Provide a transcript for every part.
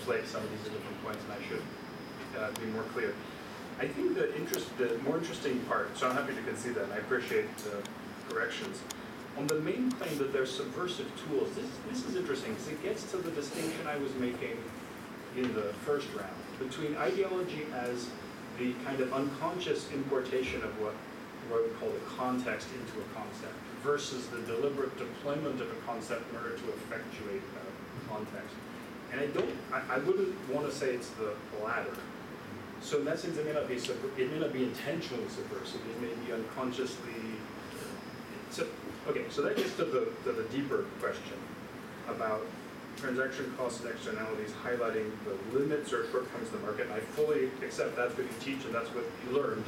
conflate some of these different points, and I should be more clear. I think the more interesting part, so I'm happy to concede that, and I appreciate the corrections. On the main claim that they're subversive tools, this is interesting, because it gets to the distinction I was making in the first round between ideology as the kind of unconscious importation of what we call the context into a concept versus the deliberate deployment of a concept in order to effectuate a context. And I wouldn't want to say it's the latter. So in that sense, it may not be intentionally subversive. It may be unconsciously. Okay, so that gets to the deeper question about transaction costs and externalities, highlighting the limits or shortcomings of the market. And I fully accept that's what you teach and that's what you learned.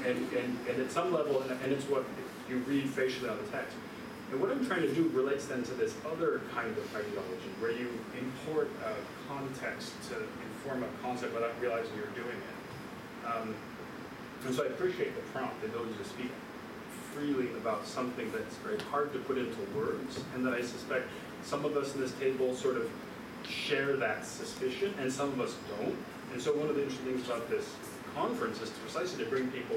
And at some level, and it's what you read facially on the text. And what I'm trying to do relates then to this other kind of ideology, where you import a context to inform a concept without realizing you're doing it. And so I appreciate the prompt, the ability to speak freely about something that's very hard to put into words, and that I suspect some of us in this table sort of share that suspicion, and some of us don't. And so one of the interesting things about this conference is precisely to bring people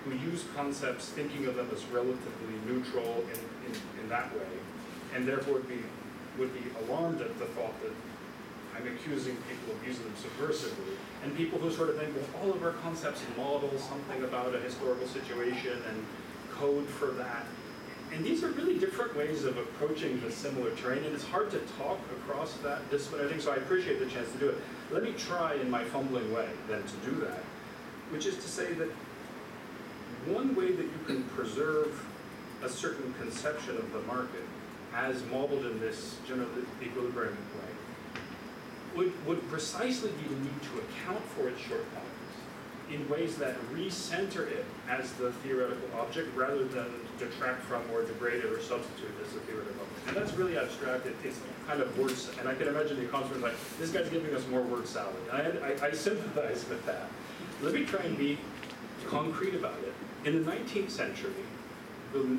who use concepts thinking of them as relatively neutral in that way, and therefore would be alarmed at the thought that I'm accusing people of using them subversively, and people who sort of think, well, all of our concepts model something about a historical situation and code for that. And these are really different ways of approaching the similar terrain, and it's hard to talk across that discipline, I think, so I appreciate the chance to do it. Let me try in my fumbling way then to do that, which is to say that one way that you can preserve a certain conception of the market as modeled in this general equilibrium way would precisely be the need to account for its shortcomings in ways that recenter it as the theoretical object rather than detract from or degrade it or substitute it as a theoretical object. And that's really abstract. It's kind of words, and I can imagine the conference like, this guy's giving us more word salad. And I sympathize with that. Let me try and be concrete about it. In the 19th century, in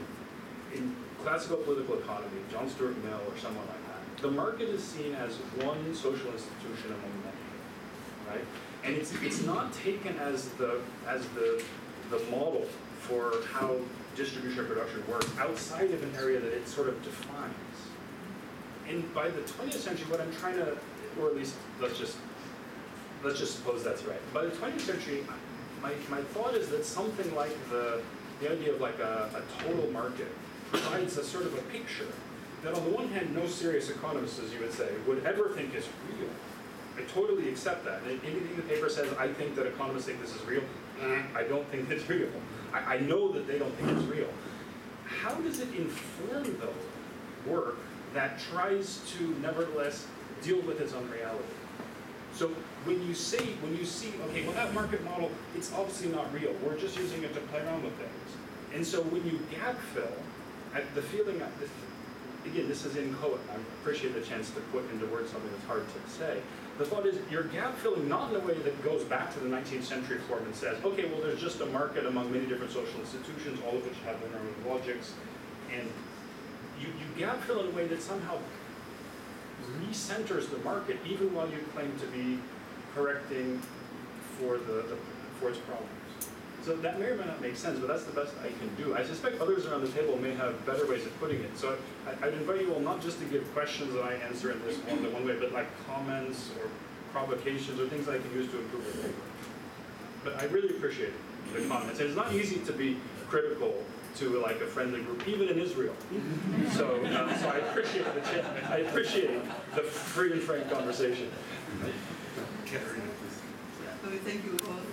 classical political economy, John Stuart Mill or someone like that, the market is seen as one social institution among many, right? And it's not taken as the model for how distribution and production work outside of an area that it sort of defines. And by the 20th century, what I'm trying to, or at least let's just suppose that's right. By the 20th century, my thought is that something like the idea of like a total market provides a sort of a picture that on the one hand, no serious economist, as you would say, would ever think is real. I totally accept that. And anything the paper says, I think that economists think this is real, I don't think it's real. I know that they don't think it's real. How does it inform, though, work that tries to nevertheless deal with its own reality? So when you see, okay, well that market model, it's obviously not real. We're just using it to play around with things. And so when you gap fill, the feeling, again, this is inchoate. I appreciate the chance to put into words something that's hard to say. The thought is you're gap filling not in a way that goes back to the 19th century form and says, okay, well there's just a market among many different social institutions, all of which have their own logics, and you gap fill in a way that somehow recenters the market, even while you claim to be correcting for its problems. So that may or may not make sense, but that's the best I can do. I suspect others around the table may have better ways of putting it. So I'd invite you all not just to give questions that I answer in this one way, but like comments or provocations or things I can use to improve the paper. But I really appreciate the comments. And it's not easy to be critical to like a friendly group, even in Israel. So I appreciate the chance. I appreciate the free and frank conversation. So we thank you all.